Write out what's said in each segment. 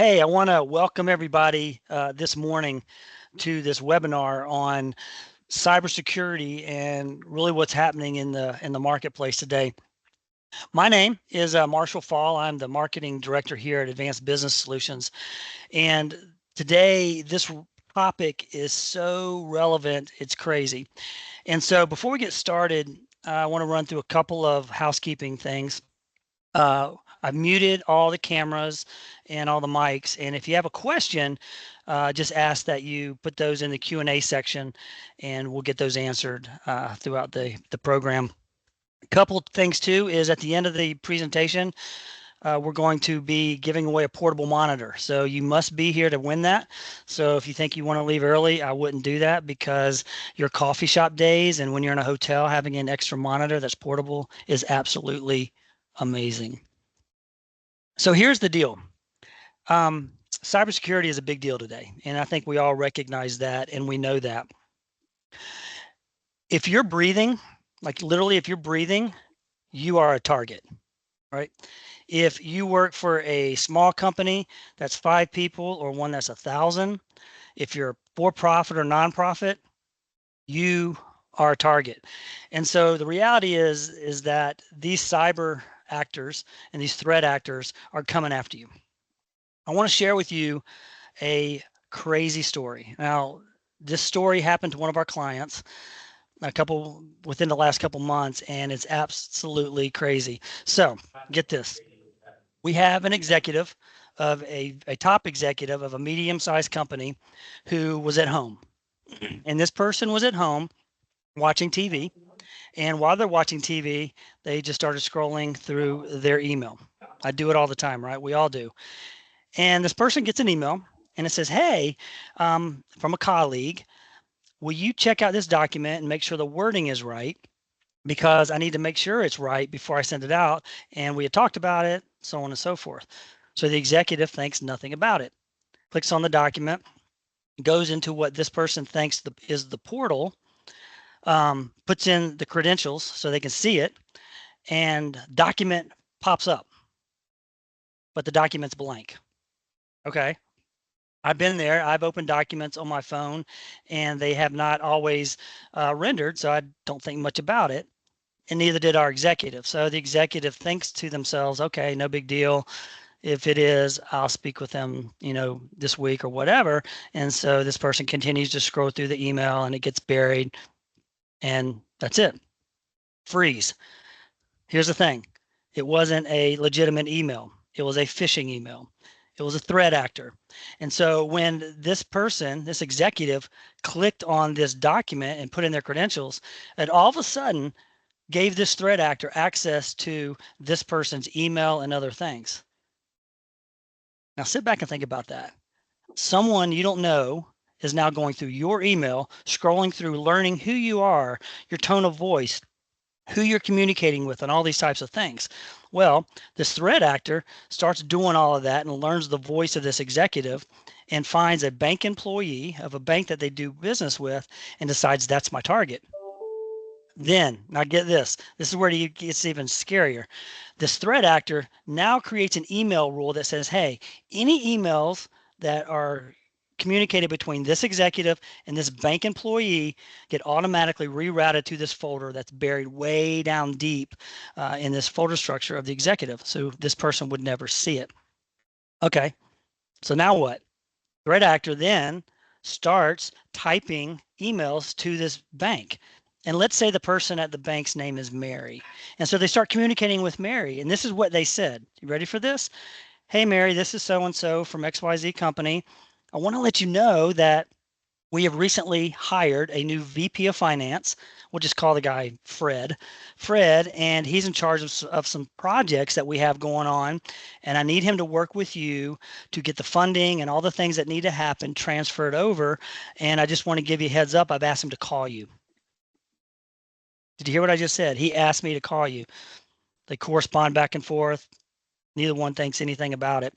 Hey, I want to welcome everybody this morning to this webinar on cybersecurity and really what's happening in the marketplace today. My name is Marshall Fall. I'm the marketing director here at Advanced Business Solutions, and today this topic is so relevant, it's crazy. And so before we get started, I want to run through a couple of housekeeping things. I've muted all the cameras and all the mics. And if you have a question, just ask that you put those in the Q&A section and we'll get those answered throughout the program. A couple things too is at the end of the presentation, we're going to be giving away a portable monitor. So you must be here to win that. So if you think you want to leave early, I wouldn't do that because your coffee shop days and when you're in a hotel, having an extra monitor that's portable is absolutely amazing. So here's the deal. Cybersecurity is a big deal today, and I think we all recognize that and we know that. If you're breathing, like literally if you're breathing, you are a target, right? If you work for a small company that's 5 people or one that's 1,000, if you're for profit or nonprofit, you are a target. And so the reality is that these cyber actors and these threat actors are coming after you. I want to share with you a crazy story. Now, this story happened to one of our clients within the last couple months, and it's absolutely crazy. So get this. We have an executive of a top executive of a medium-sized company who was at home. And this person was at home watching TV. And while they're watching TV, they just started scrolling through their email. I do it all the time, right? We all do. And this person gets an email and it says, hey, from a colleague, will you check out this document and make sure the wording is right? Because I need to make sure it's right before I send it out. And we had talked about it, so on and so forth. So the executive thinks nothing about it, clicks on the document, goes into what this person thinks is the portal, puts in the credentials so they can see it, and document pops up, but the document's blank. Okay. I've been there. I've opened documents on my phone and they have not always rendered, so I don't think much about it. And neither did our executive. So the executive thinks to themselves, okay, no big deal. If it is, I'll speak with them, this week or whatever. And so this person continues to scroll through the email and it gets buried and that's it. Freeze. Here's the thing. It wasn't a legitimate email. It was a phishing email. It was a threat actor. And so when this person, this executive, clicked on this document and put in their credentials, it all of a sudden gave this threat actor access to this person's email and other things. Now sit back and think about that. Someone you don't know is now going through your email, scrolling through, learning who you are, your tone of voice, who you're communicating with, and all these types of things. Well, this threat actor starts doing all of that and learns the voice of this executive and finds a bank employee of a bank that they do business with and decides that's my target. Then, now get this, this is where it gets even scarier. This threat actor now creates an email rule that says, hey, any emails that are communicated between this executive and this bank employee get automatically rerouted to this folder that's buried way down deep in this folder structure of the executive. So this person would never see it. Okay, so now what? Threat actor then starts typing emails to this bank. And let's say the person at the bank's name is Mary. And so they start communicating with Mary. And this is what they said. You ready for this? Hey, Mary, this is so-and-so from XYZ company. I want to let you know that we have recently hired a new VP of Finance. We'll just call the guy Fred. And he's in charge of some projects that we have going on. And I need him to work with you to get the funding and all the things that need to happen transferred over. And I just want to give you a heads up. I've asked him to call you. Did you hear what I just said? He asked me to call you. They correspond back and forth. Neither one thinks anything about it.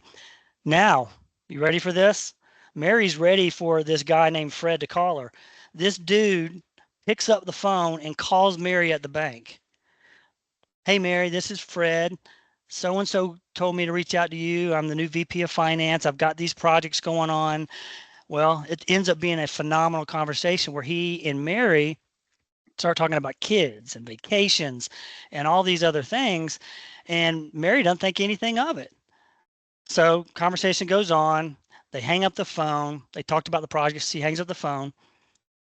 Now, you ready for this? Mary's ready for this guy named Fred to call her. This dude picks up the phone and calls Mary at the bank. Hey, Mary, this is Fred. so-and-so told me to reach out to you. I'm the new VP of finance. I've got these projects going on. Well, it ends up being a phenomenal conversation where he and Mary start talking about kids and vacations and all these other things. And Mary doesn't think anything of it. So conversation goes on. They hang up the phone. They talked about the projects. He hangs up the phone.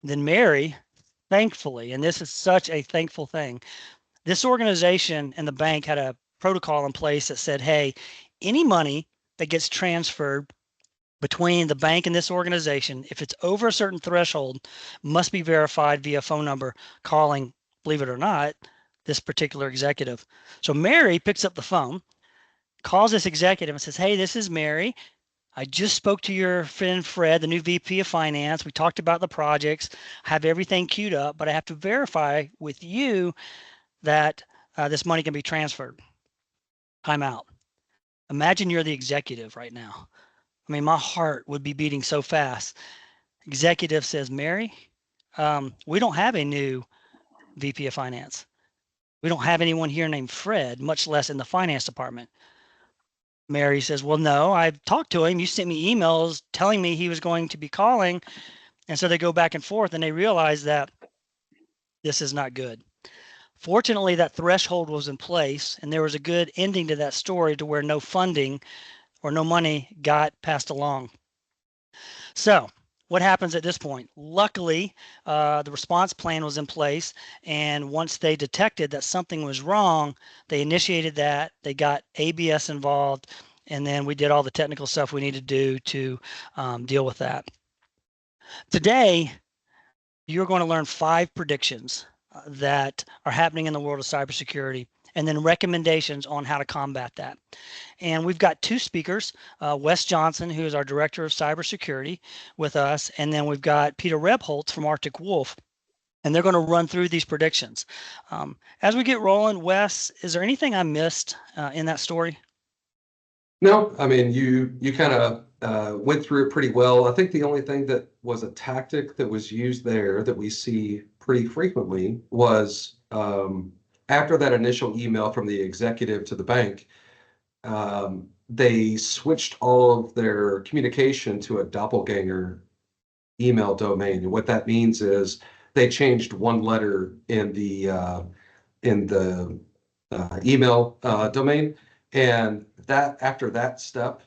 Then Mary, thankfully, and this is such a thankful thing, this organization and the bank had a protocol in place that said, hey, any money that gets transferred between the bank and this organization, if it's over a certain threshold, must be verified via phone number calling, believe it or not, this particular executive. So Mary picks up the phone, calls this executive and says, hey, this is Mary. I just spoke to your friend Fred, the new VP of finance. We talked about the projects, I have everything queued up, but I have to verify with you that this money can be transferred. Time out. Imagine you're the executive right now. I mean, my heart would be beating so fast. Executive says, Mary, we don't have a new VP of finance. We don't have anyone here named Fred, much less in the finance department. Mary says, well, no, I've talked to him. You sent me emails telling me he was going to be calling. And so they go back and forth and they realize that this is not good. Fortunately, that threshold was in place and there was a good ending to that story to where no funding or no money got passed along. So what happens at this point? Luckily, the response plan was in place. And once they detected that something was wrong, they initiated that. They got ABS involved. And then we did all the technical stuff we need to do to deal with that. Today, you're going to learn 5 predictions that are happening in the world of cybersecurity, and then recommendations on how to combat that. And we've got 2 speakers, Wes Johnson, who is our Director of Cybersecurity with us, and then we've got Pete Rebholtz from Arctic Wolf, and they're going to run through these predictions. As we get rolling, Wes, is there anything I missed in that story? No, I mean, you kind of went through it pretty well. I think the only thing that was a tactic that was used there that we see pretty frequently was after that initial email from the executive to the bank, they switched all of their communication to a doppelganger email domain. And what that means is they changed one letter in the email domain. And that after that step,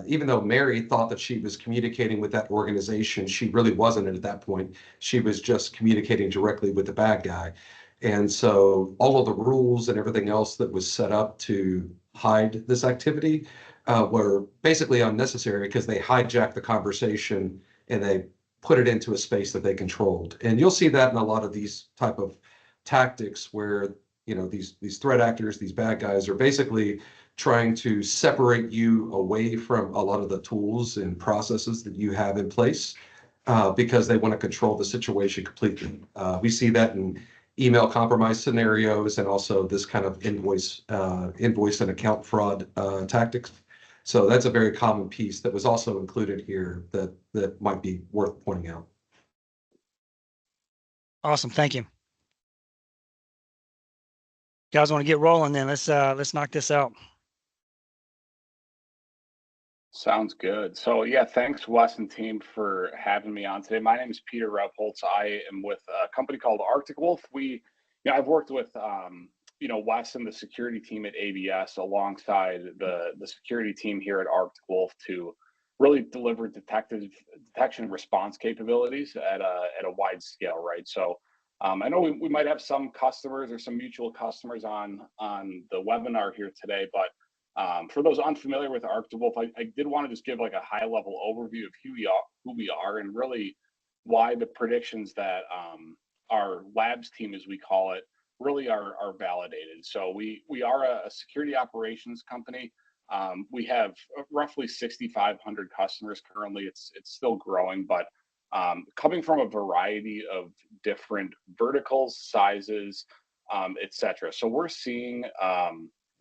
even though Mary thought that she was communicating with that organization, she really wasn't at that point. She was just communicating directly with the bad guy. And so all of the rules and everything else that was set up to hide this activity were basically unnecessary because they hijacked the conversation and they put it into a space that they controlled. And you'll see that in a lot of these type of tactics where these threat actors, these bad guys are basically trying to separate you away from a lot of the tools and processes that you have in place because they want to control the situation completely. We see that in email compromise scenarios and also this kind of invoice and account fraud tactics. So that's a very common piece that was also included here that might be worth pointing out. Awesome, thank you. Guys want to get rolling then? Let's knock this out. Sounds good. So yeah, thanks Wes and team for having me on today. My name is Peter Rebholtz. I am with a company called Arctic Wolf. I've worked with Wes and the security team at ABS alongside the security team here at Arctic Wolf to really deliver detection and response capabilities at a wide scale, right? So I know we might have some customers or some mutual customers on the webinar here today, but for those unfamiliar with Arctic Wolf, I did want to just give like a high level overview of who we are, and really why the predictions that our labs team, as we call it, really are validated. So we are a security operations company. We have roughly 6,500 customers currently. It's still growing, but coming from a variety of different verticals, sizes, etc. So we're seeing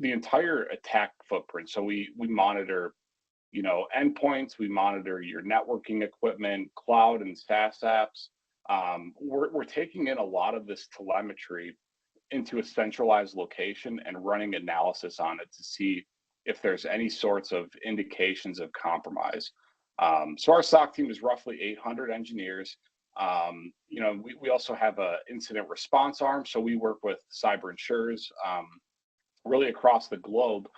the entire attack footprint. So we monitor, endpoints, we monitor your networking equipment, cloud and SaaS apps. We're taking in a lot of this telemetry into a centralized location and running analysis on it to see if there's any sorts of indications of compromise. So our SOC team is roughly 800 engineers. We also have a incident response arm, so we work with cyber insurers really across the globe.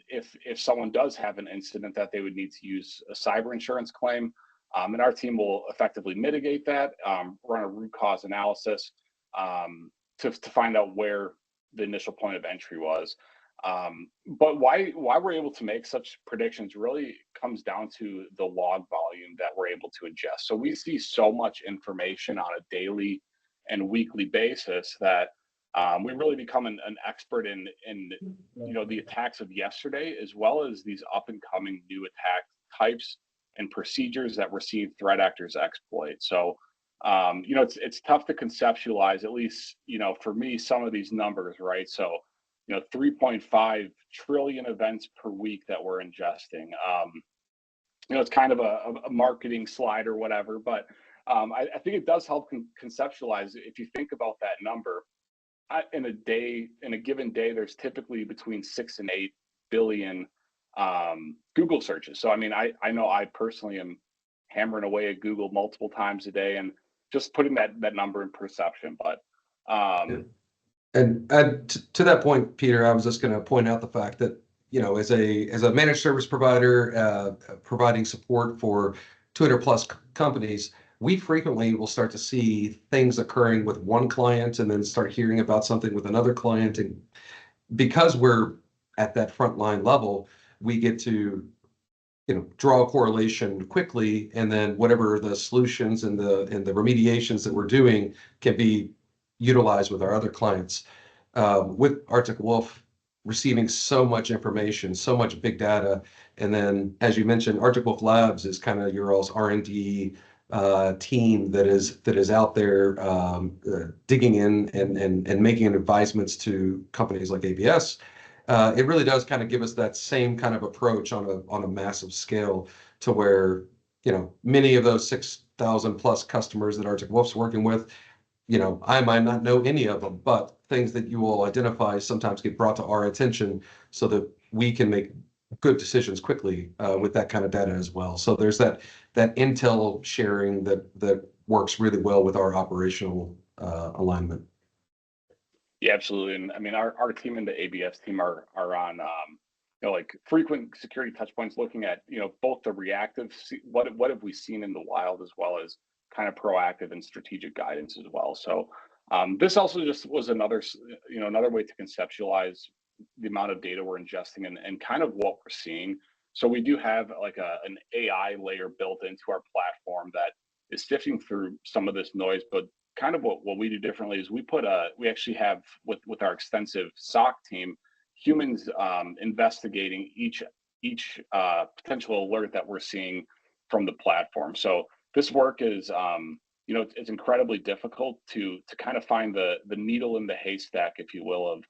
If someone does have an incident that they would need to use a cyber insurance claim, and our team will effectively mitigate that, run a root cause analysis to find out where the initial point of entry was. But why we're able to make such predictions really comes down to the log volume that we're able to ingest. So we see so much information on a daily and weekly basis that we really become an expert in the attacks of yesterday, as well as these up and coming new attack types and procedures that we're seeing threat actors exploit. So it's tough to conceptualize, at least for me, some of these numbers, right? So 3.5 trillion events per week that we're ingesting. It's kind of a marketing slide or whatever, but I think it does help conceptualize. If you think about that number, in a given day, there's typically between 6 and 8 billion Google searches. So, I mean, I know I personally am hammering away at Google multiple times a day, and just putting that number in perception. But And to that point, Peter, I was just going to point out the fact that, as a managed service provider providing support for 200 plus companies, we frequently will start to see things occurring with one client and then start hearing about something with another client. And because we're at that frontline level, we get to draw a correlation quickly, and then whatever the solutions and the remediations that we're doing can be utilized with our other clients. With Arctic Wolf receiving so much information, so much big data, and then as you mentioned, Arctic Wolf Labs is kind of your all's R&D team that is out there digging in and making advisements to companies like ABS. It really does kind of give us that same kind of approach on a massive scale, to where many of those 6,000 plus customers that Arctic Wolf's working with, I might not know any of them, but things that you will identify sometimes get brought to our attention so that we can make good decisions quickly with that kind of data as well. So there's that intel sharing that works really well with our operational alignment. Yeah, absolutely. And I mean, our team and the ABS team are on like frequent security touch points, looking at both the reactive, what have we seen in the wild, as well as kind of proactive and strategic guidance as well. So this also just was another way to conceptualize the amount of data we're ingesting and kind of what we're seeing. So we do have like an AI layer built into our platform that is sifting through some of this noise. But kind of what we do differently is we actually have, with our extensive SOC team, humans investigating each potential alert that we're seeing from the platform. So this work is it's incredibly difficult to kind of find the needle in the haystack, if you will, of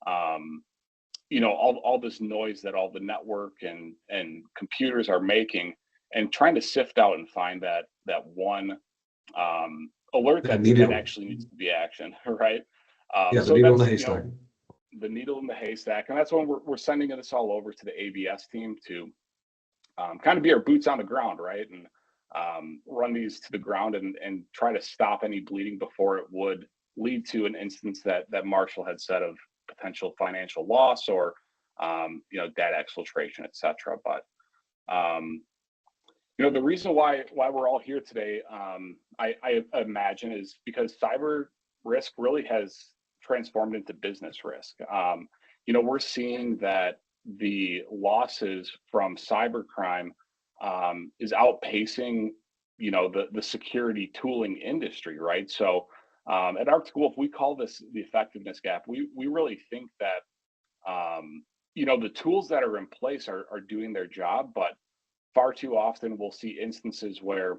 all this noise that all the network and computers are making, and trying to sift out and find that one alert that actually needs to be actioned, right? The needle in the haystack. The needle in the haystack, and that's when we're sending this all over to the ABS team to kind of be our boots on the ground, right? And run these to the ground and try to stop any bleeding before it would lead to an instance that Marshall had said of potential financial loss or data exfiltration, etc. But the reason why we're all here today, I imagine, is because cyber risk really has transformed into business risk. We're seeing that the losses from cybercrime is outpacing the security tooling industry, right? So at Arctic Wolf, we call this the effectiveness gap. We really think that the tools that are in place are doing their job, but far too often we'll see instances where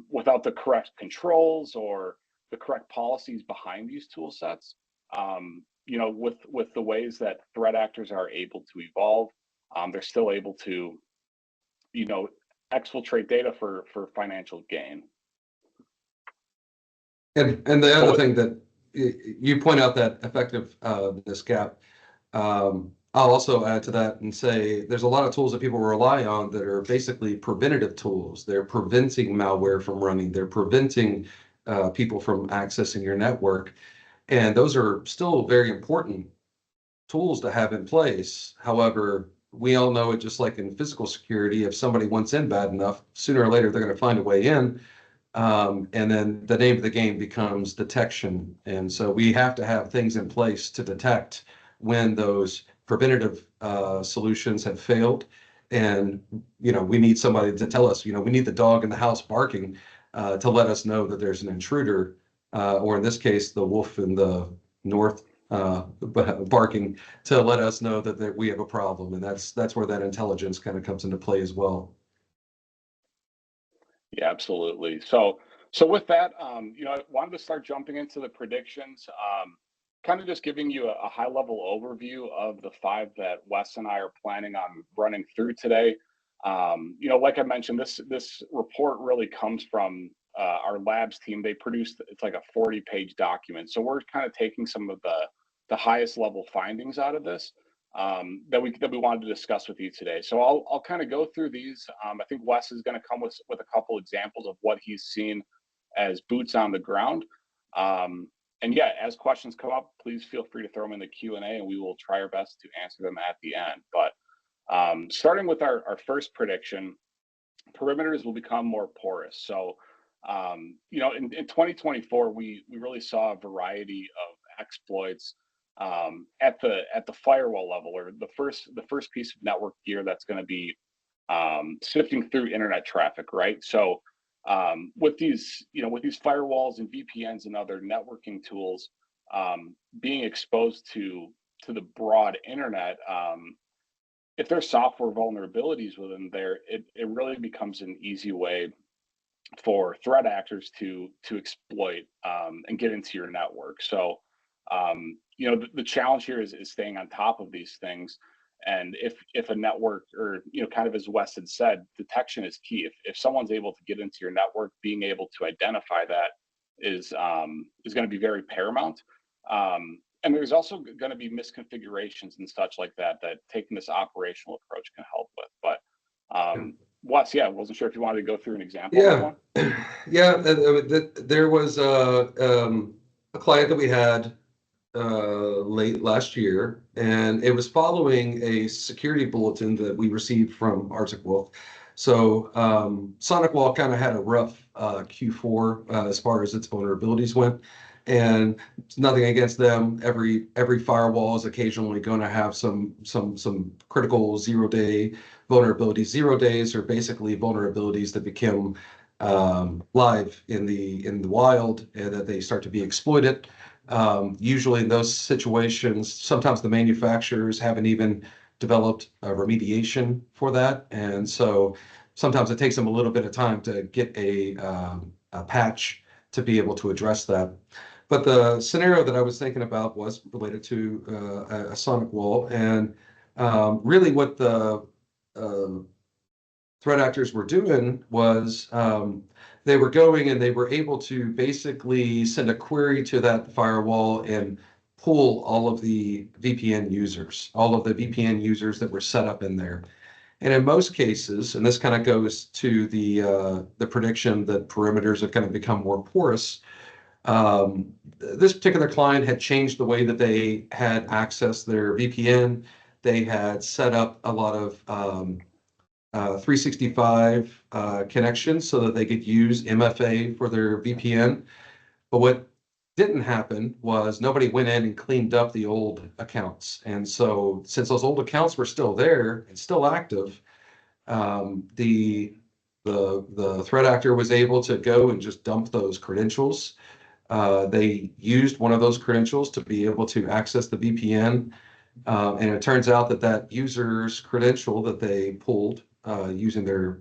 without the correct controls or the correct policies behind these tool sets, with the ways that threat actors are able to evolve, they're still able to exfiltrate data for financial gain. And the other thing that you point out that effectiveness gap. I'll also add to that and say there's a lot of tools that people rely on that are basically preventative tools. They're preventing malware from running. They're preventing people from accessing your network. And those are still very important tools to have in place. However, we all know it, just like in physical security, if somebody wants in bad enough, sooner or later they're going to find a way in. And then the name of the game becomes detection. And so we have to have things in place to detect when those preventative solutions have failed. And, we need somebody to tell us, we need the dog in the house barking to let us know that there's an intruder, or in this case, the wolf in the north barking to let us know that we have a problem. And that's where that intelligence kind of comes into play as well. Yeah, absolutely. So with that, I wanted to start jumping into the predictions, kind of just giving you a high level overview of the 5 that Wes and I are planning on running through today. Like I mentioned, this report really comes from our labs team. They produced, it's like a 40-page document. So we're kind of taking some of the highest level findings out of this that we wanted to discuss with you today. So I'll kind of go through these. I think Wes is going to come with a couple examples of what he's seen as boots on the ground. And yeah, as questions come up, please feel free to throw them in the Q&A, and we will try our best to answer them at the end. But starting with our first prediction, perimeters will become more porous. So in 2024, we really saw a variety of exploits at the firewall level, or the first piece of network gear that's going to be sifting through internet traffic, right? So with these firewalls and VPNs and other networking tools being exposed to the broad internet, if there's software vulnerabilities within there, it really becomes an easy way for threat actors to exploit and get into your network. So the challenge here is staying on top of these things. And if a network, or kind of as Wes had said, detection is key. If someone's able to get into your network, being able to identify that is going to be very paramount. And there's also going to be misconfigurations and such like that taking this operational approach can help with. But Wes, I wasn't sure if you wanted to go through an example. Yeah, there was a client that we had late last year, and it was following a security bulletin that we received from ArcticWolf. So SonicWall kind of had a rough Q4 as far as its vulnerabilities went, and nothing against them. Every firewall is occasionally going to have some critical 0-day vulnerabilities. 0 days are basically vulnerabilities that become live in the wild, and that they start to be exploited. Usually in those situations, sometimes the manufacturers haven't even developed a remediation for that. And so sometimes it takes them a little bit of time to get a patch to be able to address that. But the scenario that I was thinking about was related to a SonicWall. And really what the threat actors were doing was they were going and they were able to basically send a query to that firewall and pull all of the VPN users that were set up in there. And in most cases, and this kind of goes to the prediction that perimeters have kind of become more porous, this particular client had changed the way that they had accessed their VPN. They had set up a lot of 365 connections so that they could use MFA for their VPN. But what didn't happen was nobody went in and cleaned up the old accounts. And so since those old accounts were still there and still active, the threat actor was able to go and just dump those credentials. They used one of those credentials to be able to access the VPN. And it turns out that user's credential that they pulled using their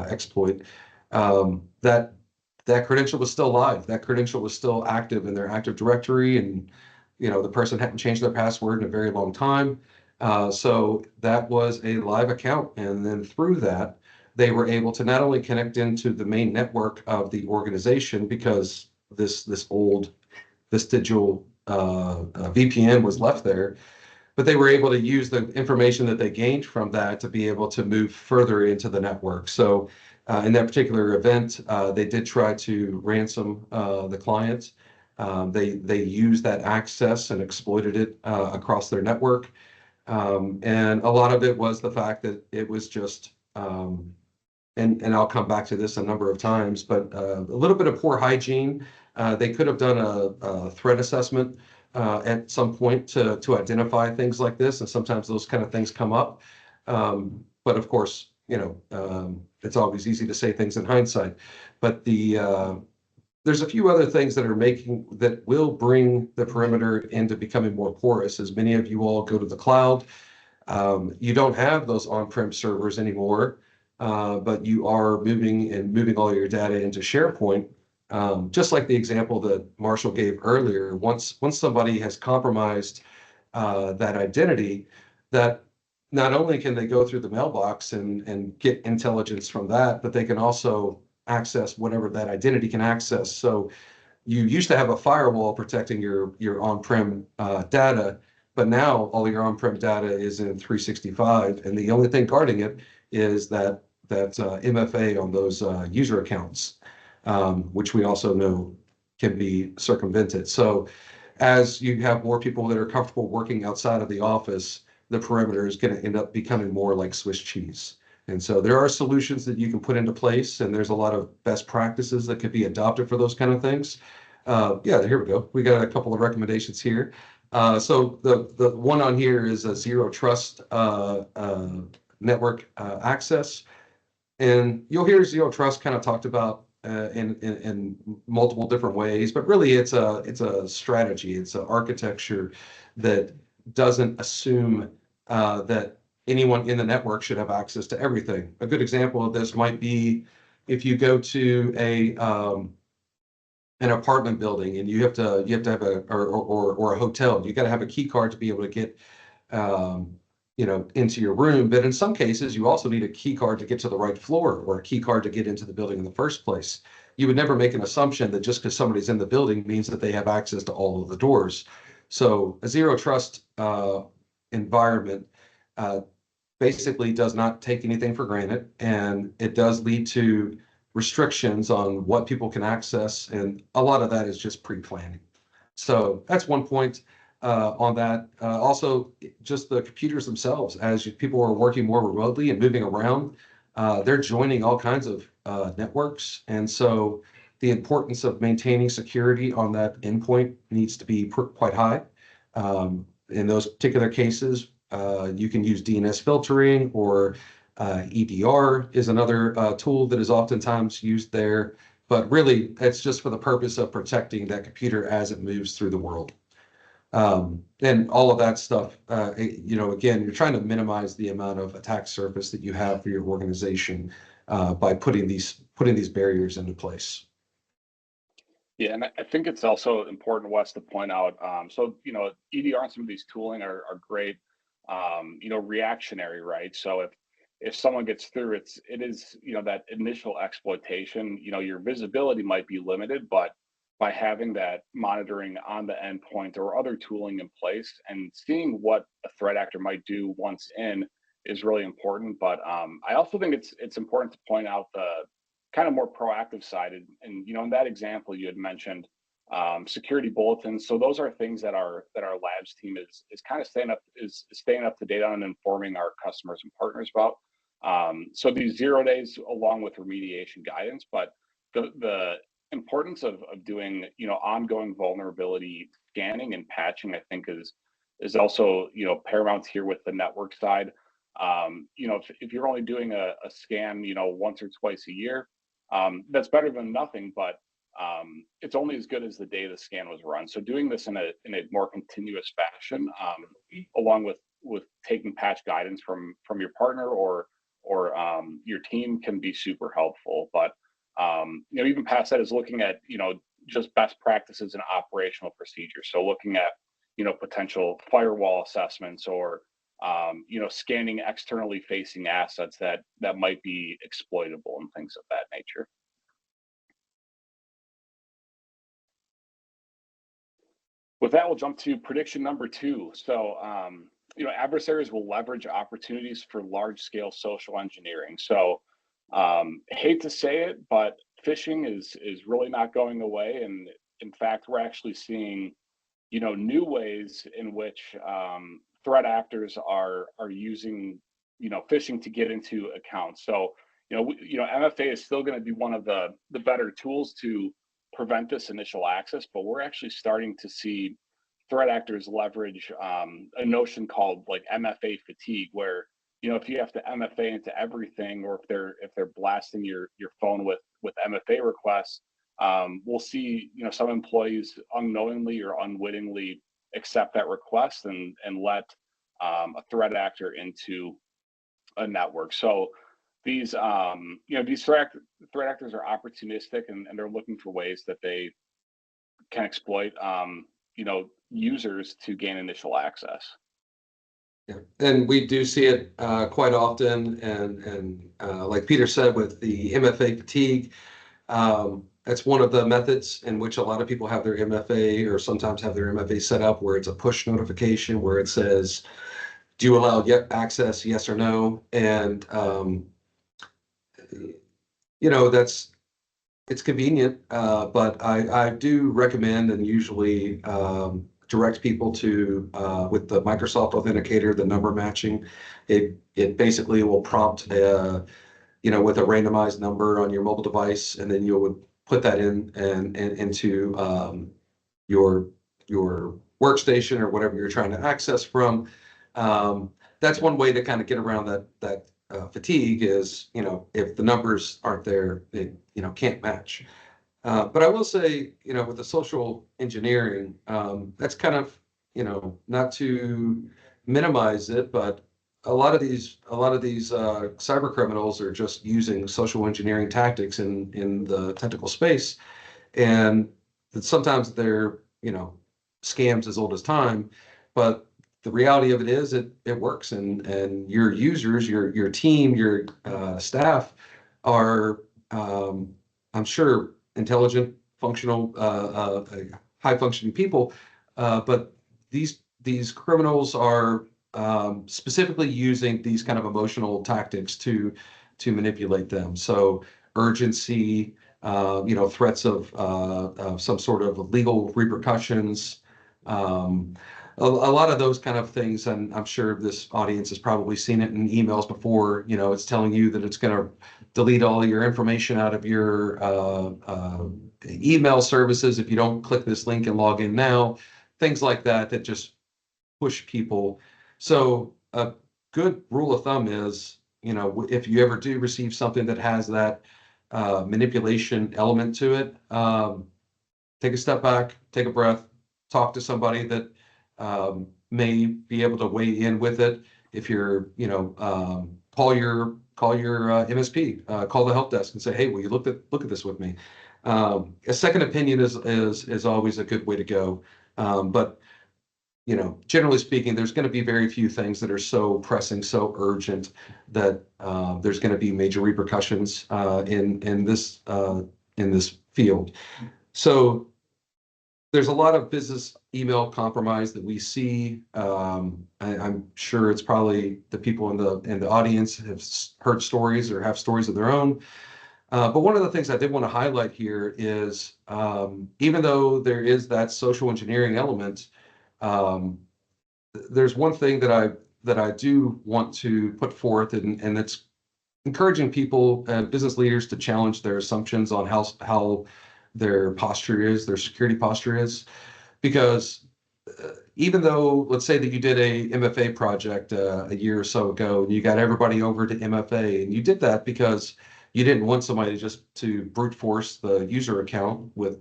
exploit, that credential was still live. That credential was still active in their Active Directory, and the person hadn't changed their password in a very long time. So that was a live account, and then through that, they were able to not only connect into the main network of the organization, because this old vestigial VPN was left there, but they were able to use the information that they gained from that to be able to move further into the network. So in that particular event, they did try to ransom the client. They used that access and exploited it across their network. And a lot of it was the fact that it was just, and I'll come back to this a number of times, but a little bit of poor hygiene. They could have done a threat assessment at some point to identify things like this, and sometimes those kind of things come up. But of course, it's always easy to say things in hindsight. But there's a few other things that will bring the perimeter into becoming more porous. As many of you all go to the cloud, you don't have those on-prem servers anymore, but you are moving all your data into SharePoint. Just like the example that Marshall gave earlier, once somebody has compromised that identity, that not only can they go through the mailbox and get intelligence from that, but they can also access whatever that identity can access. So you used to have a firewall protecting your on-prem data, but now all your on-prem data is in 365, and the only thing guarding it is that MFA on those user accounts, which we also know can be circumvented. So as you have more people that are comfortable working outside of the office, the perimeter is going to end up becoming more like Swiss cheese. And so there are solutions that you can put into place, and there's a lot of best practices that could be adopted for those kind of things. Yeah, here we go. We got a couple of recommendations here. So the one on here is a zero trust network access. And you'll hear zero trust kind of talked about in multiple different ways, but really it's a strategy. It's an architecture that doesn't assume that anyone in the network should have access to everything. A good example of this might be if you go to an apartment building and you have to have or a hotel. You got to have a key card to be able to get into your room. But in some cases, you also need a key card to get to the right floor or a key card to get into the building in the first place. You would never make an assumption that just because somebody's in the building means that they have access to all of the doors. So a zero trust environment basically does not take anything for granted, and it does lead to restrictions on what people can access, and a lot of that is just pre-planning. So that's one point on that. Also, just the computers themselves, as people are working more remotely and moving around, they're joining all kinds of networks, and so the importance of maintaining security on that endpoint needs to be quite high. In those particular cases, you can use DNS filtering, or EDR is another tool that is oftentimes used there. But really, it's just for the purpose of protecting that computer as it moves through the world. And all of that stuff, again, you're trying to minimize the amount of attack surface that you have for your organization by putting these barriers into place. Yeah, and I think it's also important, Wes, to point out. EDR and some of these tooling are great. Reactionary, right? So if someone gets through, it is that initial exploitation. Your visibility might be limited, but by having that monitoring on the endpoint or other tooling in place and seeing what a threat actor might do once in is really important. But I also think it's important to point out the kind of more proactive side. And in that example you had mentioned security bulletins. So those are things that our labs team is kind of staying up to date on and informing our customers and partners about. So these 0 days along with remediation guidance, but the importance of doing ongoing vulnerability scanning and patching, I think is also paramount here with the network side. If you're only doing a scan once or twice a year, that's better than nothing, but it's only as good as the day the scan was run. So doing this in a more continuous fashion, along with taking patch guidance from your partner or your team, can be super helpful. But even past that is looking at just best practices and operational procedures. So looking at potential firewall assessments or scanning externally facing assets that might be exploitable and things of that nature. With that, we'll jump to prediction number 2. So, adversaries will leverage opportunities for large-scale social engineering. So, hate to say it, but phishing is really not going away, and in fact, we're actually seeing new ways in which threat actors are using phishing to get into accounts. So MFA is still going to be one of the better tools to prevent this initial access, but we're actually starting to see threat actors leverage a notion called like MFA fatigue, where if you have to MFA into everything, or if they're blasting your phone with MFA requests, we'll see some employees unknowingly or unwittingly accept that request and let a threat actor into a network. So these these threat actors are opportunistic, and they're looking for ways that they can exploit users to gain initial access. Yeah, and we do see it quite often, and like Peter said, with the MFA fatigue, that's one of the methods in which a lot of people have their MFA, or sometimes have their MFA set up where it's a push notification where it says, do you allow access, yes or no? And it's convenient, but I do recommend and usually direct people to with the Microsoft Authenticator, the number matching. It basically will prompt with a randomized number on your mobile device, and then you would put that in and into your workstation or whatever you're trying to access from. That's one way to kind of get around that fatigue is, if the numbers aren't there, they can't match. But I will say, with the social engineering, that's kind of, not to minimize it, but a lot of these cyber criminals are just using social engineering tactics in the technical space, and that sometimes they're scams as old as time, but the reality of it is it works, and your users, your team, your staff are I'm sure intelligent, functional, high functioning people, but these criminals are specifically using these kind of emotional tactics to manipulate them. So urgency, threats of some sort of legal repercussions, a lot of those kind of things. And I'm sure this audience has probably seen it in emails before. It's telling you that it's going to delete all your information out of your email services if you don't click this link and log in now. Things like that just push people. So a good rule of thumb is, if you ever do receive something that has that manipulation element to it, take a step back, take a breath, talk to somebody that may be able to weigh in with it. If you're, call your MSP, call the help desk and say, hey, will you look at this with me? A second opinion is always a good way to go. But generally speaking, there's going to be very few things that are so pressing, so urgent that there's going to be major repercussions in this field. So there's a lot of business email compromise that we see. I'm sure it's probably the people in the audience have heard stories or have stories of their own. But one of the things I did want to highlight here is, even though there is that social engineering element, there's one thing that I do want to put forth, and it's encouraging people, business leaders, to challenge their assumptions on how their posture is, their security posture is, because even though, let's say that you did a MFA project a year or so ago, and you got everybody over to MFA, and you did that because you didn't want somebody just to brute force the user account with,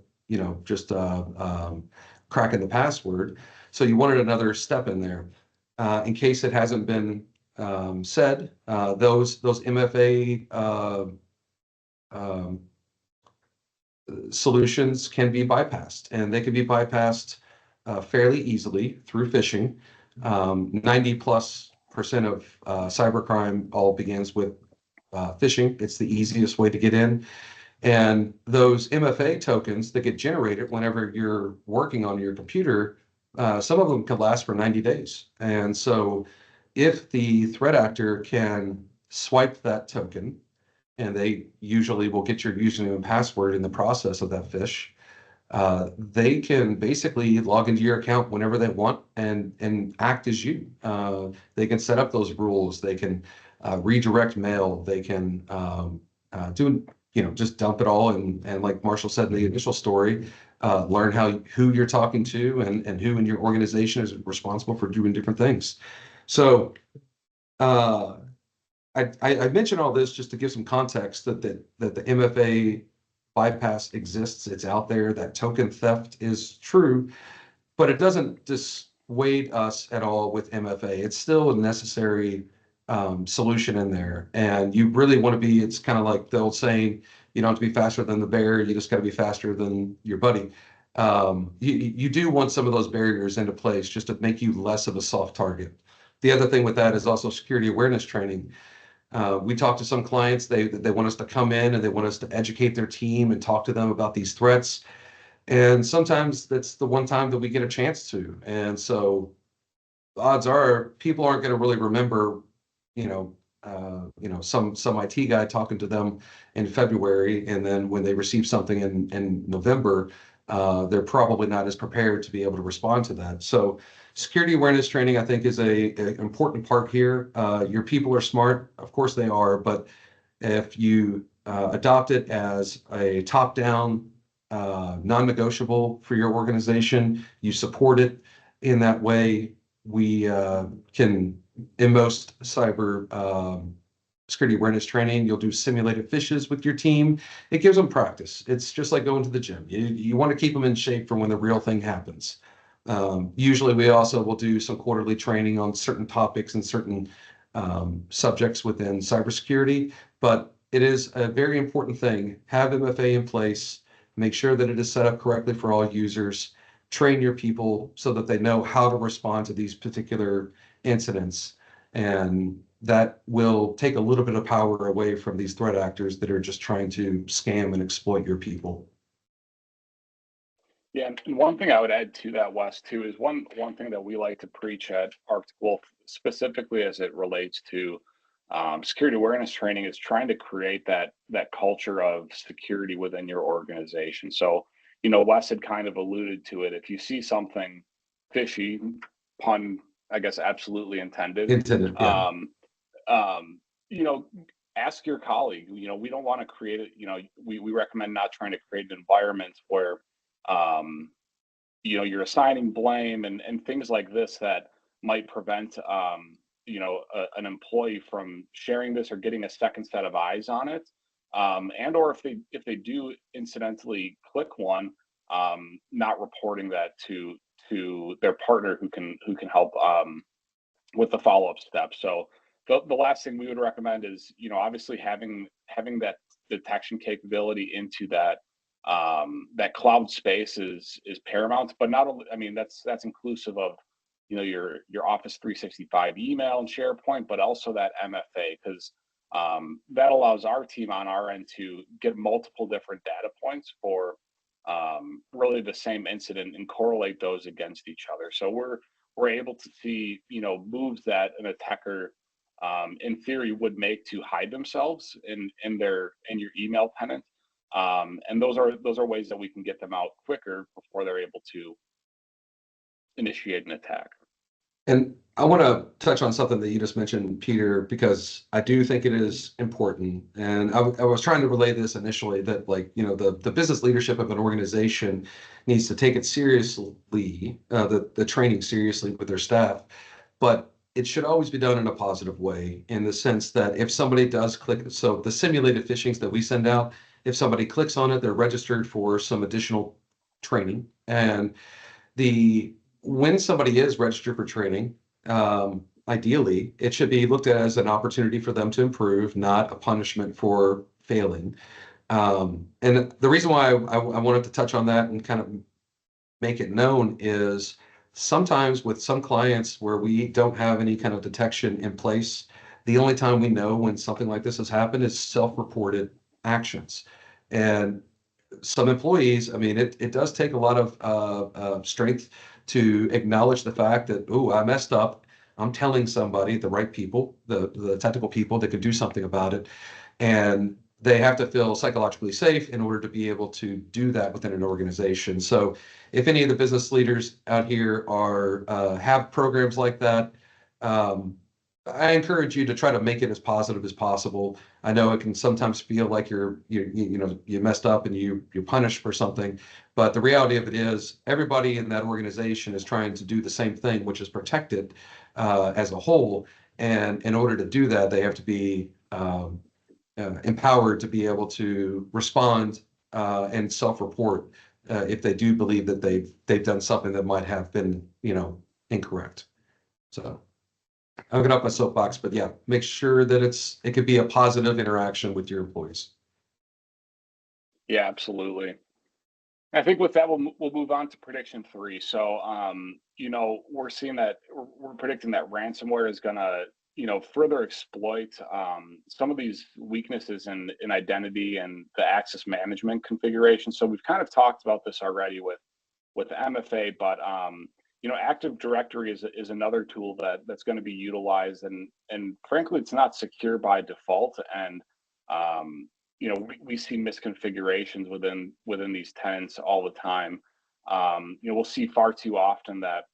just cracking the password. So you wanted another step in there. In case it hasn't been said, those MFA solutions can be bypassed, and they can be bypassed fairly easily through phishing. 90+% of cybercrime all begins with phishing. It's the easiest way to get in. And those MFA tokens that get generated whenever you're working on your computer some of them can last for 90 days. And so if the threat actor can swipe that token, and they usually will get your username and password in the process of that phish, they can basically log into your account whenever they want and act as you. They can set up those rules. They can redirect mail. They can do, just dump it all. And like Marshall said in the initial story, learn who you're talking to and who in your organization is responsible for doing different things. So I mention all this just to give some context that the MFA bypass exists. It's out there. That token theft is true, but it doesn't dissuade us at all with MFA. It's still a necessary solution in there. And you really want to be, it's kind of like the old saying, you don't have to be faster than the bear, you just got to be faster than your buddy. You do want some of those barriers into place just to make you less of a soft target. The other thing with that is also security awareness training. We talk to some clients, they want us to come in and they want us to educate their team and talk to them about these threats. And sometimes that's the one time that we get a chance to. And so odds are people aren't going to really remember, some IT guy talking to them in February, and then when they receive something in November, they're probably not as prepared to be able to respond to that. So security awareness training, I think, is a important part here. Your people are smart, of course they are, but if you adopt it as a top-down, non-negotiable for your organization, you support it in that way, we can, in most cyber security awareness training, you'll do simulated phishes with your team. It gives them practice. It's just like going to the gym. You want to keep them in shape for when the real thing happens. Usually we also will do some quarterly training on certain topics and certain subjects within cybersecurity, but it is a very important thing. Have MFA in place, make sure that it is set up correctly for all users, train your people so that they know how to respond to these particular incidents. And that will take a little bit of power away from these threat actors that are just trying to scam and exploit your people. Yeah, and one thing I would add to that, Wes, too, is one thing that we like to preach at Arctic Wolf, specifically as it relates to security awareness training, is trying to create that culture of security within your organization. So, Wes had kind of alluded to it. If you see something fishy, pun, I guess, absolutely intended. Yeah. Ask your colleague. We don't want to create it. We recommend not trying to create an environment where you're assigning blame and things like this that might prevent an employee from sharing this or getting a second set of eyes on it, and or if they do incidentally click one, not reporting that to their partner who can help with the follow-up steps. So the last thing we would recommend is obviously having that detection capability into that cloud space is paramount. But not only, I mean, that's inclusive of your Office 365 email and SharePoint, but also that MFA, because that allows our team on our end to get multiple different data points for really the same incident and correlate those against each other. So we're able to see moves that an attacker in theory would make to hide themselves in your email tenant. And those are ways that we can get them out quicker before they're able to initiate an attack. And I want to touch on something that you just mentioned, Peter, because I do think it is important. And I was trying to relay this initially that, the business leadership of an organization needs to take it seriously, the training seriously with their staff. But it should always be done in a positive way, in the sense that if somebody does click, so the simulated phishings that we send out, if somebody clicks on it, they're registered for some additional training. And when somebody is registered for training, ideally, it should be looked at as an opportunity for them to improve, not a punishment for failing. And the reason why I wanted to touch on that and kind of make it known is sometimes with some clients where we don't have any kind of detection in place, the only time we know when something like this has happened is self-reported actions. And some employees, I mean, it does take a lot of strength to acknowledge the fact that, oh, I messed up. I'm telling somebody, the right people, the technical people that could do something about it. And they have to feel psychologically safe in order to be able to do that within an organization. So if any of the business leaders out here are have programs like that, I encourage you to try to make it as positive as possible. I know it can sometimes feel like you messed up and you're punished for something, but the reality of it is everybody in that organization is trying to do the same thing, which is protect it as a whole. And in order to do that, they have to be empowered to be able to respond and self-report if they do believe that they've done something that might have been incorrect. So I'll get off my soapbox, but yeah, make sure that it could be a positive interaction with your employees. Yeah, absolutely. I think with that, we'll move on to prediction 3. So, we're seeing that we're predicting that ransomware is gonna, further exploit some of these weaknesses in identity and the access management configuration. So we've kind of talked about this already with MFA, but Active Directory is another tool that's going to be utilized, and frankly, it's not secure by default, and we see misconfigurations within these tenants all the time. We'll see far too often that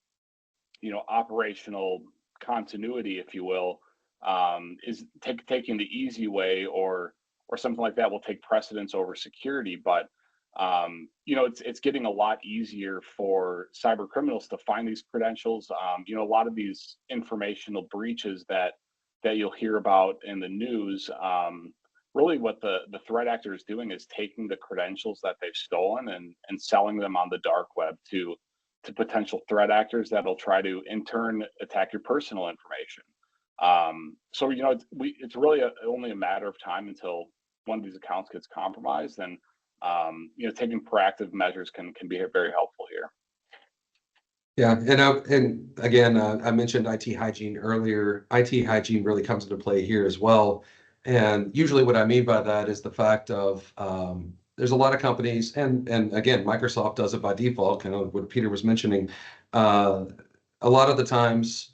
operational continuity, if you will, is taking the easy way, or something like that will take precedence over security. But it's getting a lot easier for cyber criminals to find these credentials. A lot of these informational breaches that you'll hear about in the news, really what the threat actor is doing is taking the credentials that they've stolen and selling them on the dark web to potential threat actors that'll try to in turn attack your personal information. So it's really only a matter of time until one of these accounts gets compromised, and taking proactive measures can be very helpful here. Yeah, and again, I mentioned IT hygiene earlier. IT hygiene really comes into play here as well. And usually what I mean by that is the fact of there's a lot of companies, and again, Microsoft does it by default, kind of what Peter was mentioning. A lot of the times,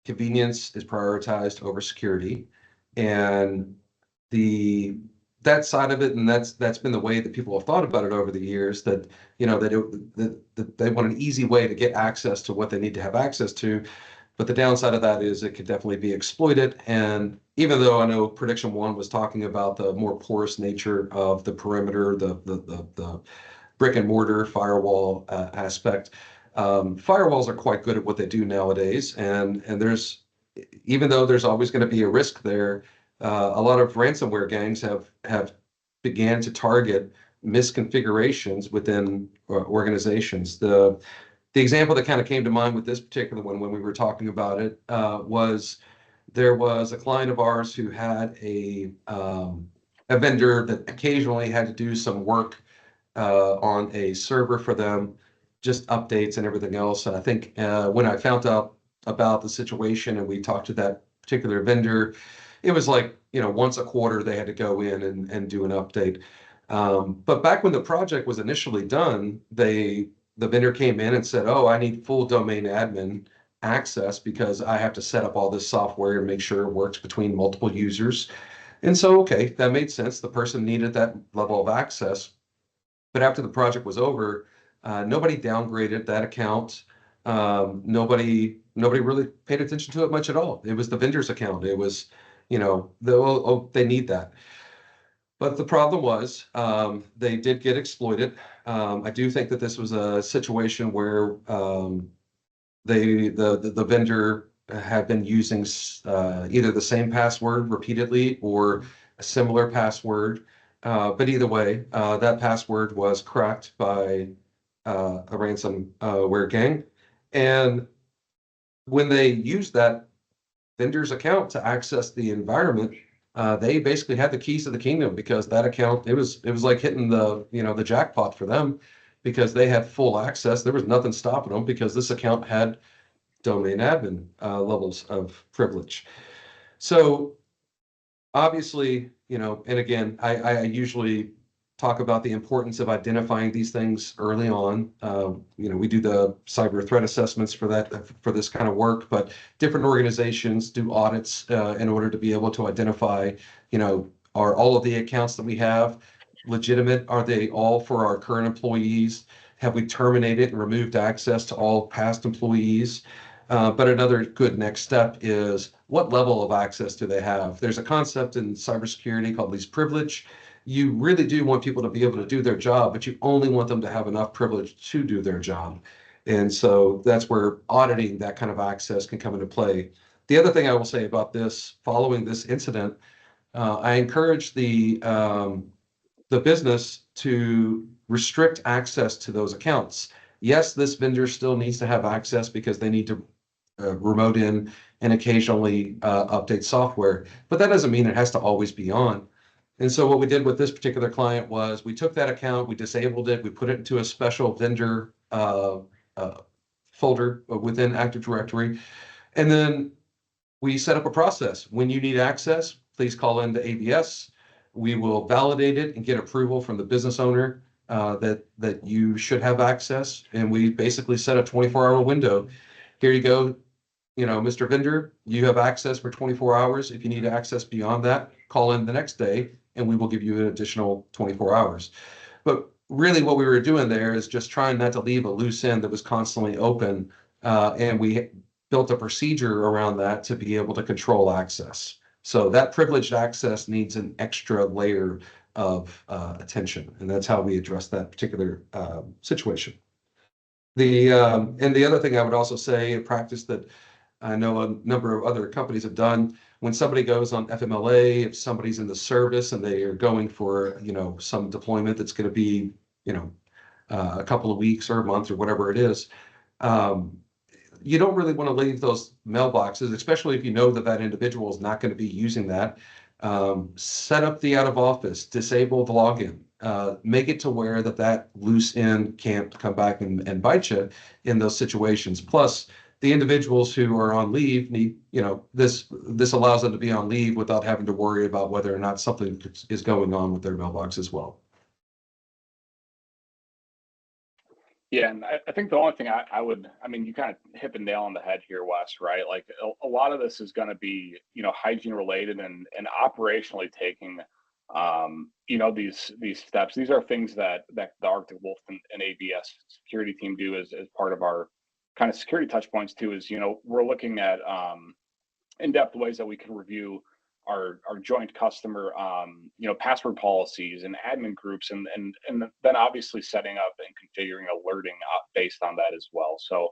convenience is prioritized over security, and that side of it, and that's been the way that people have thought about it over the years. That that they want an easy way to get access to what they need to have access to. But the downside of that is it could definitely be exploited. And even though I know prediction 1 was talking about the more porous nature of the perimeter, the brick and mortar firewall aspect, firewalls are quite good at what they do nowadays. And even though there's always going to be a risk there, a lot of ransomware gangs have began to target misconfigurations within organizations. The example that kind of came to mind with this particular one when we were talking about it was there was a client of ours who had a vendor that occasionally had to do some work on a server for them, just updates and everything else. And I think when I found out about the situation and we talked to that particular vendor, it was like, once a quarter they had to go in and do an update. But back when the project was initially done, the vendor came in and said, oh, I need full domain admin access because I have to set up all this software and make sure it works between multiple users. And so, okay, that made sense. The person needed that level of access. But after the project was over, nobody downgraded that account. Nobody really paid attention to it much at all. It was the vendor's account. It was, they need that. But the problem was they did get exploited. I do think that this was a situation where the vendor had been using either the same password repeatedly or a similar password. But either way, that password was cracked by a ransomware gang. And when they used that vendor's account to access the environment, they basically had the keys to the kingdom because that account, it was like hitting the jackpot for them because they had full access. There was nothing stopping them because this account had domain admin levels of privilege. So obviously, and again, I usually talk about the importance of identifying these things early on. We do the cyber threat assessments for this kind of work, but different organizations do audits in order to be able to identify, are all of the accounts that we have legitimate? Are they all for our current employees? Have we terminated and removed access to all past employees? But another good next step is what level of access do they have? There's a concept in cybersecurity called least privilege. You really do want people to be able to do their job, but you only want them to have enough privilege to do their job. And so that's where auditing that kind of access can come into play. The other thing I will say about this, following this incident, I encourage the business to restrict access to those accounts. Yes, this vendor still needs to have access because they need to remote in and occasionally update software, but that doesn't mean it has to always be on. And so what we did with this particular client was we took that account, we disabled it, we put it into a special vendor folder within Active Directory, and then we set up a process. When you need access, please call into ABS. We will validate it and get approval from the business owner that you should have access. And we basically set a 24-hour window. Here you go, Mr. Vendor, you have access for 24 hours. If you need access beyond that, call in the next day and we will give you an additional 24 hours. But really what we were doing there is just trying not to leave a loose end that was constantly open. And we built a procedure around that to be able to control access. So that privileged access needs an extra layer of attention, and that's how we address that particular situation. And the other thing I would also say, a practice that I know a number of other companies have done, when somebody goes on FMLA, if somebody's in the service and they are going for some deployment that's going to be a couple of weeks or a month or whatever it is, you don't really want to leave those mailboxes, especially if you know that individual is not going to be using that. Set up the out of office, disable the login, make it to where that loose end can't come back and bite you in those situations. Plus, the individuals who are on leave need, this allows them to be on leave without having to worry about whether or not something is going on with their mailbox as well. Yeah, and I think the only thing you kind of hit the nail on the head here, Wes, right? Like a lot of this is going to be, hygiene related and operationally taking, these steps. These are things that the Arctic Wolf and ABS security team do as part of our kind of security touch points too, is, we're looking at in-depth ways that we can review our joint customer, password policies and admin groups, and then obviously setting up and configuring alerting based on that as well. So,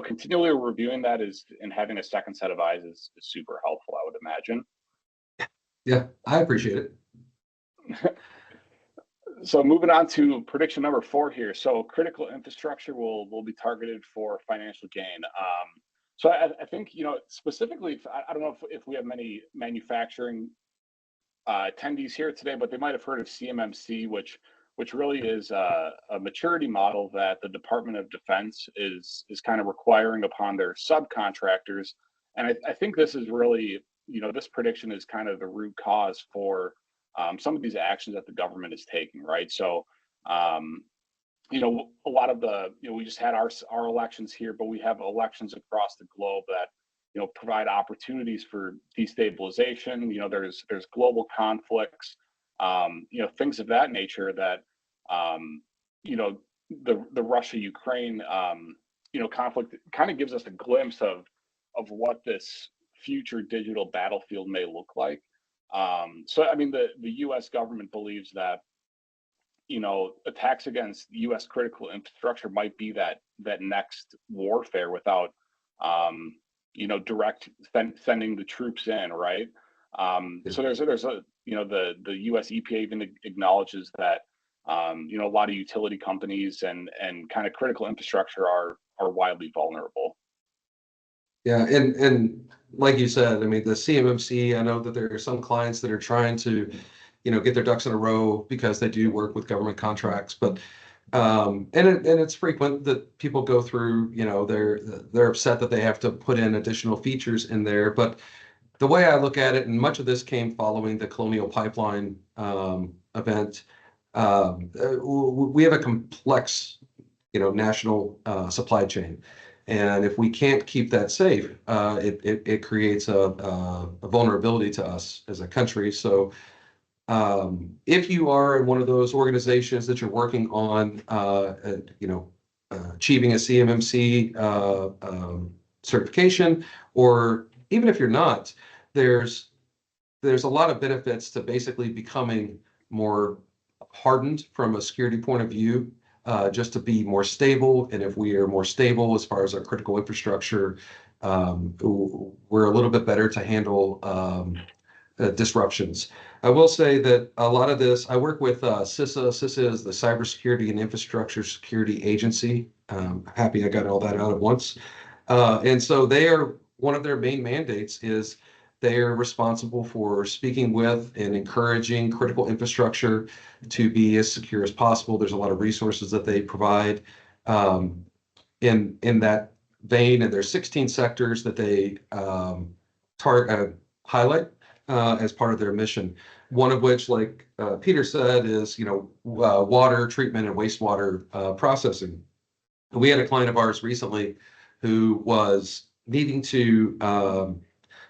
continually reviewing that and having a second set of eyes is super helpful, I would imagine. Yeah, I appreciate it. So moving on to prediction number 4 here. So critical infrastructure will be targeted for financial gain. So I think, specifically, I don't know if we have many manufacturing attendees here today, but they might have heard of CMMC, which really is a maturity model that the Department of Defense is kind of requiring upon their subcontractors. And I think this is really, this prediction is kind of the root cause for some of these actions that the government is taking, right? So, a lot of we just had our elections here, but we have elections across the globe that, provide opportunities for destabilization. There's global conflicts, things of that nature that, the Russia-Ukraine, conflict kind of gives us a glimpse of what this future digital battlefield may look like. So, the U.S. government believes that, attacks against U.S. critical infrastructure might be that next warfare without, direct sending the troops in, right? So there's a, the U.S. EPA even acknowledges that, a lot of utility companies and kind of critical infrastructure are widely vulnerable. Yeah, and like you said, the CMMC, I know that there are some clients that are trying to, get their ducks in a row because they do work with government contracts, but and it's frequent that people go through, they're upset that they have to put in additional features in there. But the way I look at it, and much of this came following the Colonial Pipeline event, we have a complex, national supply chain. And if we can't keep that safe, it creates a vulnerability to us as a country. So if you are in one of those organizations that you're working on, achieving a CMMC certification, or even if you're not, there's a lot of benefits to basically becoming more hardened from a security point of view, just to be more stable. And if we are more stable as far as our critical infrastructure, we're a little bit better to handle disruptions. I will say that a lot of this, I work with CISA. CISA is the Cybersecurity and Infrastructure Security Agency. Happy I got all that out at once. And so one of their main mandates is they are responsible for speaking with and encouraging critical infrastructure to be as secure as possible. There's a lot of resources that they provide in that vein, and there's 16 sectors that they highlight as part of their mission. One of which, like Peter said, is water treatment and wastewater processing. We had a client of ours recently who was needing to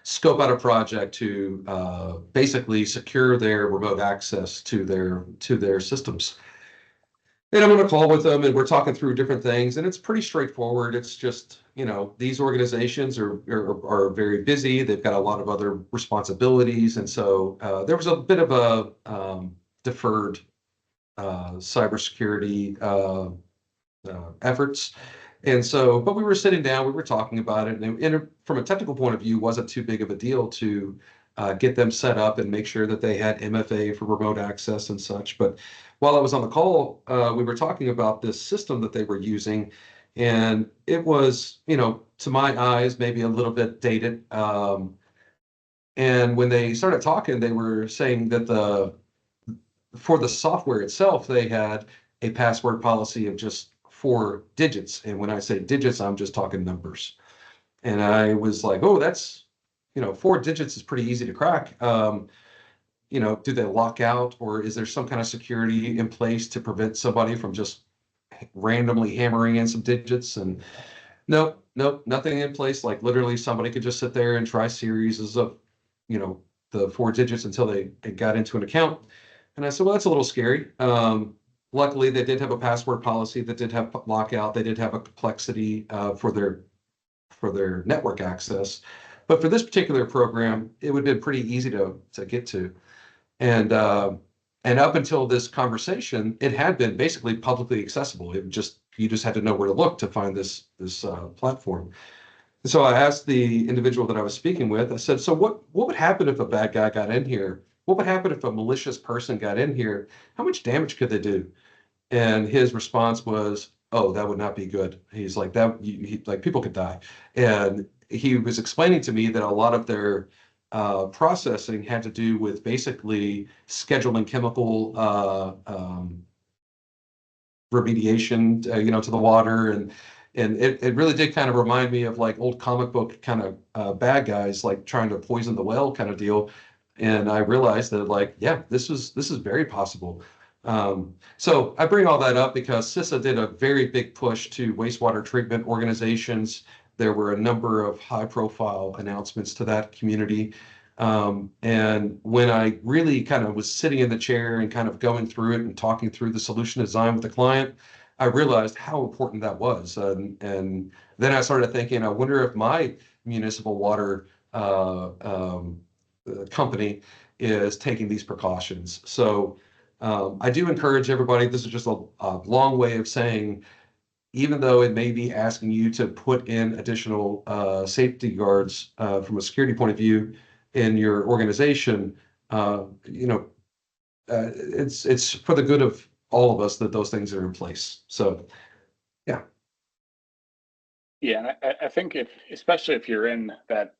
scope out a project to basically secure their remote access to their systems. And I'm on a call with them, and we're talking through different things, and it's pretty straightforward. It's just, these organizations are very busy. They've got a lot of other responsibilities, and so there was a bit of a deferred cybersecurity efforts. And so, but we were sitting down, we were talking about it, and from a technical point of view, wasn't too big of a deal to get them set up and make sure that they had MFA for remote access and such. But while I was on the call, we were talking about this system that they were using, and it was, to my eyes, maybe a little bit dated. And when they started talking, they were saying that for the software itself, they had a password policy of just 4 digits. And when I say digits, I'm just talking numbers. And I was like, oh, that's, 4 digits is pretty easy to crack. Do they lock out, or is there some kind of security in place to prevent somebody from just randomly hammering in some digits? And nope, nothing in place. Like literally somebody could just sit there and try series of, the 4 digits until they got into an account. And I said, well, that's a little scary. Luckily, they did have a password policy that did have lockout. They did have a complexity for their network access. But for this particular program, it would have been pretty easy to get to. And up until this conversation, it had been basically publicly accessible. You just had to know where to look to find this platform. And so I asked the individual that I was speaking with, I said, so what would happen if a bad guy got in here? What would happen if a malicious person got in here? How much damage could they do? And his response was, oh, that would not be good. He's like, like people could die. And he was explaining to me that a lot of their processing had to do with basically scheduling chemical remediation, to the water. And it really did kind of remind me of like old comic book kind of bad guys, like trying to poison the well kind of deal. And I realized that, like, yeah, this is very possible. So I bring all that up because CISA did a very big push to wastewater treatment organizations. There were a number of high-profile announcements to that community. And when I really kind of was sitting in the chair and kind of going through it and talking through the solution design with the client, I realized how important that was. And then I started thinking, I wonder if my municipal water company is taking these precautions. So I do encourage everybody. This is just a long way of saying, even though it may be asking you to put in additional safety guards from a security point of view in your organization, it's for the good of all of us that those things are in place. So, yeah. Yeah, and I think especially if you're in that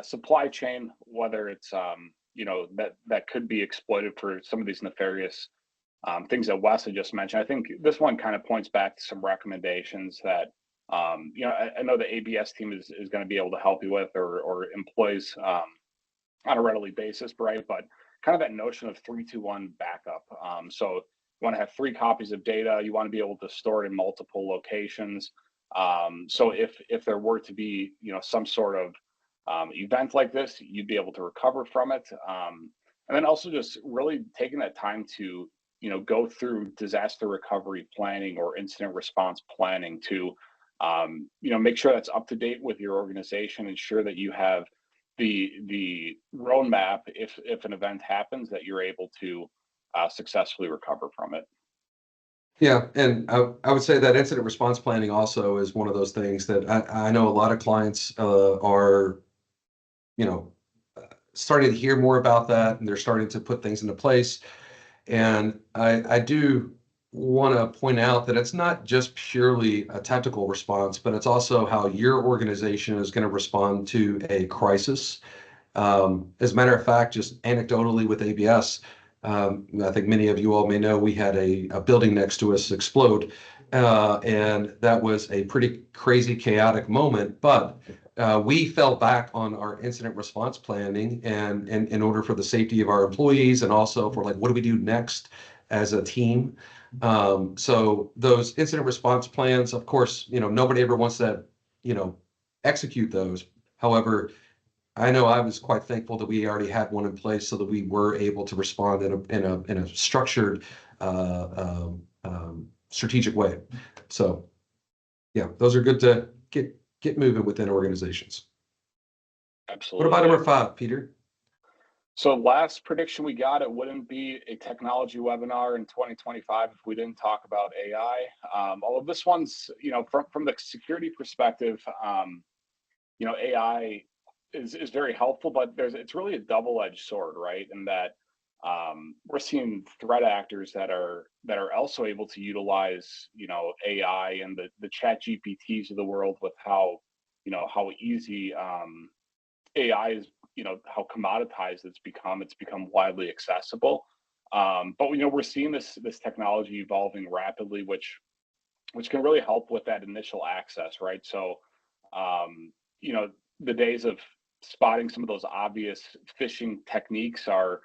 supply chain, whether it's that could be exploited for some of these nefarious things that Wes had just mentioned. I think this one kind of points back to some recommendations that I know the ABS team is going to be able to help you with, or employs on a readily basis, right? But kind of that notion of 3-2-1 backup. So you want to have 3 copies of data. You want to be able to store it in multiple locations. So if there were to be, some sort of event like this, you'd be able to recover from it. And then also just really taking that time to, go through disaster recovery planning or incident response planning to, make sure that's up to date with your organization, ensure that you have the roadmap if an event happens, that you're able to successfully recover from it. Yeah, and I would say that incident response planning also is one of those things that I know a lot of clients are, you know, starting to hear more about that, and they're starting to put things into place. And I do want to point out that it's not just purely a tactical response, but it's also how your organization is going to respond to a crisis. As a matter of fact, just anecdotally with ABS, I think many of you all may know we had a building next to us explode, and that was a pretty crazy, chaotic moment. But we fell back on our incident response planning, and in order for the safety of our employees, and also for like, what do we do next as a team? So those incident response plans, of course, nobody ever wants to, execute those. However, I know I was quite thankful that we already had one in place so that we were able to respond in a structured, strategic way. So yeah, those are good to get moving within organizations. What Absolutely. about number 5, Peter? So last prediction we got, it wouldn't be a technology webinar in 2025 if we didn't talk about AI. Although this one's, from the security perspective, AI is very helpful, but it's really a double-edged sword, right? In that we're seeing threat actors that are also able to utilize, AI and the chat GPTs of the world, with how easy AI is, how commoditized it's become. It's become widely accessible. But we're seeing this technology evolving rapidly, which can really help with that initial access, right? So the days of spotting some of those obvious phishing techniques are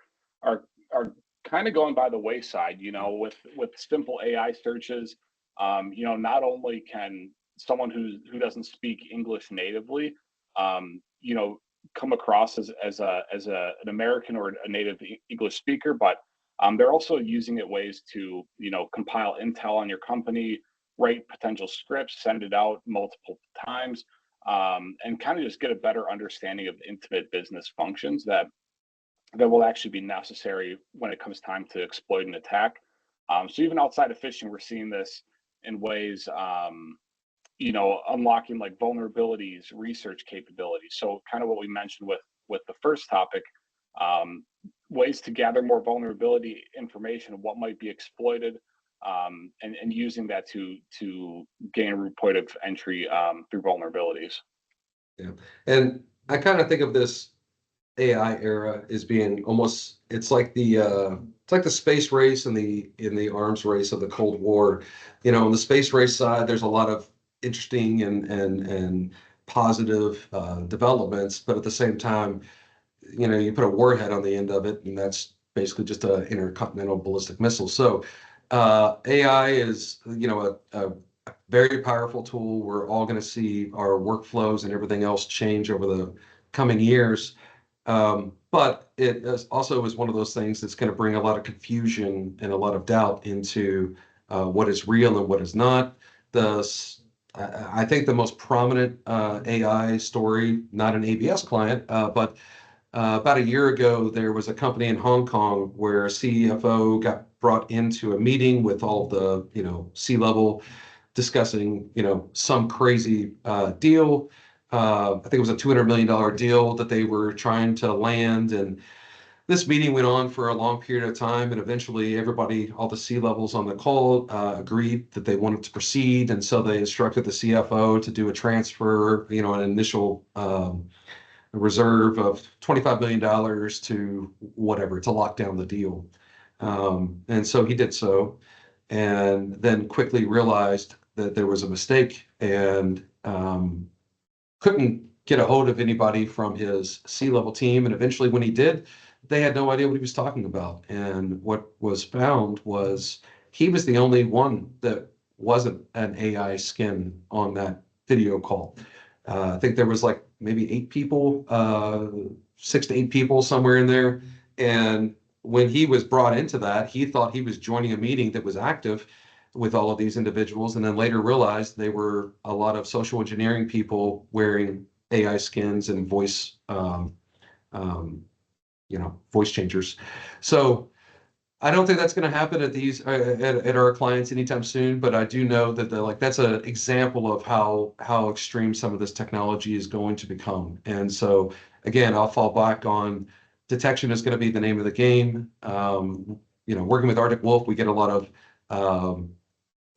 kind of going by the wayside. With simple AI searches, not only can someone who doesn't speak English natively, come across as an American or a native English speaker, but they're also using it ways to compile intel on your company, write potential scripts, send it out multiple times, and kind of just get a better understanding of intimate business functions that will actually be necessary when it comes time to exploit an attack. So even outside of phishing, we're seeing this in ways, unlocking like vulnerabilities, research capabilities. So kind of what we mentioned with the first topic, ways to gather more vulnerability information, what might be exploited, and using that to gain a root point of entry through vulnerabilities. Yeah, and I kind of think of this AI era as being almost, it's like the space race and in the arms race of the Cold War. On the space race side, there's a lot of interesting and positive developments, but at the same time, you put a warhead on the end of it, and that's basically just an intercontinental ballistic missile. So AI is, a very powerful tool. We're all going to see our workflows and everything else change over the coming years. But it also is one of those things that's going to bring a lot of confusion and a lot of doubt into what is real and what is not. I think the most prominent AI story, not an ABS client, but about a year ago, there was a company in Hong Kong where a CFO got brought into a meeting with all the, C-level, discussing, some crazy deal. I think it was a $200 million deal that they were trying to land. And this meeting went on for a long period of time. And eventually everybody, all the C-levels on the call, agreed that they wanted to proceed. And so they instructed the CFO to do a transfer, an initial reserve of $25 million to whatever, to lock down the deal. And so he did so, and then quickly realized that there was a mistake, and couldn't get a hold of anybody from his C-level team. And eventually when he did, they had no idea what he was talking about. And what was found was he was the only one that wasn't an AI skin on that video call. I think there was like maybe 8 people, 6 to 8 people, somewhere in there. And when he was brought into that, he thought he was joining a meeting that was active with all of these individuals, and then later realized they were a lot of social engineering people wearing AI skins and um, voice changers. So I don't think that's going to happen at these at our clients anytime soon, but I do know that that's an example of how extreme some of this technology is going to become. And so again, I'll fall back on detection is going to be the name of the game. Working with Arctic Wolf, we get a lot of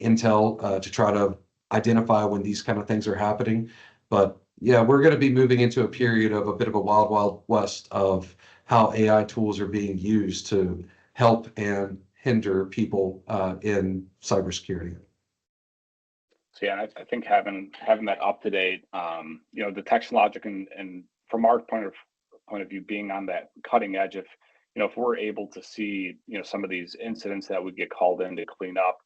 intel to try to identify when these kind of things are happening. But yeah, we're going to be moving into a period of a bit of a wild, wild west of how AI tools are being used to help and hinder people in cybersecurity. So yeah, I think having that up to date, detection logic and from our point of view, being on that cutting edge, if we're able to see some of these incidents that we get called in to clean up,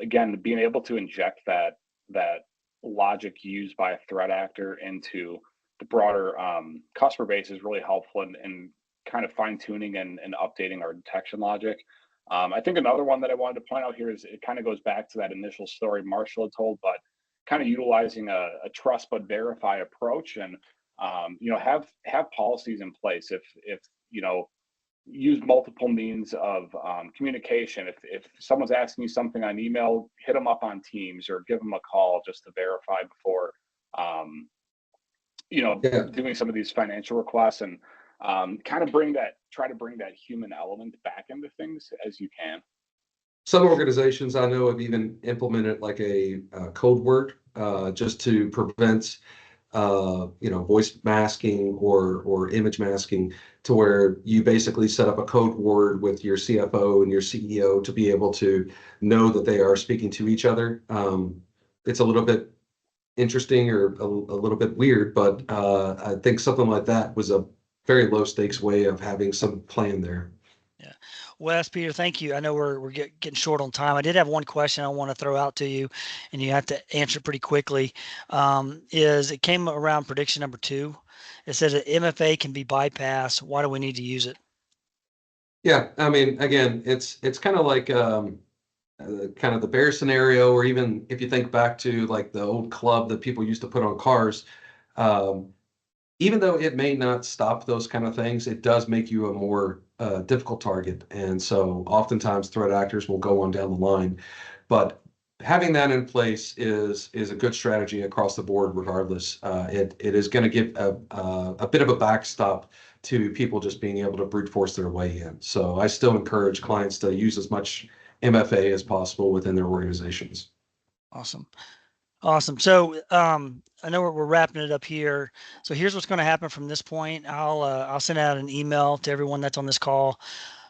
again, being able to inject that logic used by a threat actor into the broader customer base is really helpful in kind of fine tuning and updating our detection logic. I think another one that I wanted to point out here is it kind of goes back to that initial story Marshall had told, but kind of utilizing a trust but verify approach, and have policies in place. If use multiple means of communication. If someone's asking you something on email, hit them up on Teams or give them a call just to verify before Yeah. doing some of these financial requests, and try to bring that human element back into things as you can. Some organizations I know have even implemented like a code word just to prevent voice masking or image masking, to where you basically set up a code word with your CFO and your CEO to be able to know that they are speaking to each other. It's a little bit interesting or a little bit weird, but I think something like that was a very low stakes way of having some plan there. Yeah. Wes, Peter, thank you. I know we're getting short on time. I did have one question I want to throw out to you, and you have to answer pretty quickly. Is it came around prediction number 2? It says that MFA can be bypassed. Why do we need to use it? Yeah, I mean, again, it's kind of like kind of the bear scenario, or even if you think back to like the old club that people used to put on cars. Um, Even though it may not stop those kind of things, it does make you a more difficult target. And so oftentimes threat actors will go on down the line. But having that in place is a good strategy across the board regardless. It is going to give a bit of a backstop to people just being able to brute force their way in. So I still encourage clients to use as much MFA as possible within their organizations. Awesome. Awesome. So I know we're wrapping it up here. So here's what's going to happen from this point. I'll send out an email to everyone that's on this call.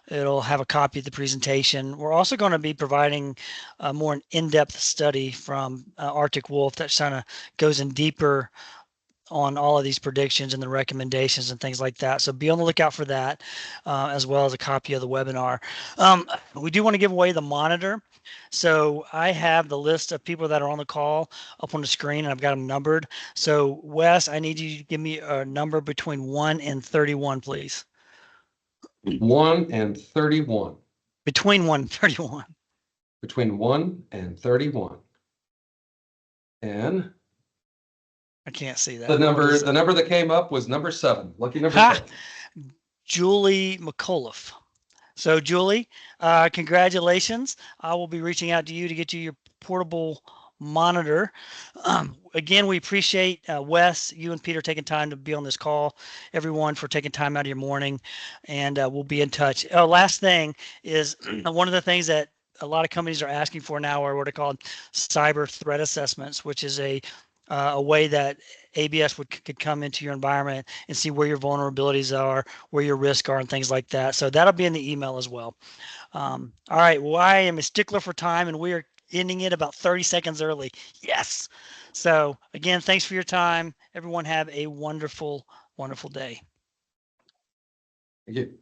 It'll have a copy of the presentation. We're also going to be providing a more in-depth study from Arctic Wolf that kind of goes in deeper on all of these predictions and the recommendations and things like that. So be on the lookout for that, as well as a copy of the webinar. We do want to give away the monitor. So I have the list of people that are on the call up on the screen, and I've got them numbered. So Wes, I need you to give me a number between 1 and 31, please. 1 and 31. Between 1 and 31. Between 1 and 31. And I can't see that. the number that came up was number 7. Lucky number Ha! 7. Julie McAuliffe. So Julie, congratulations. I will be reaching out to you to get you your portable monitor. Again, we appreciate Wes, you and Peter taking time to be on this call, everyone for taking time out of your morning, and we'll be in touch. Last thing is one of the things that a lot of companies are asking for now are what are called cyber threat assessments, which is a way that ABS could come into your environment and see where your vulnerabilities are, where your risks are, and things like that. So that'll be in the email as well. All right. Well, I am a stickler for time, and we are ending it about 30 seconds early. Yes. So again, thanks for your time. Everyone have a wonderful, wonderful day. Thank you.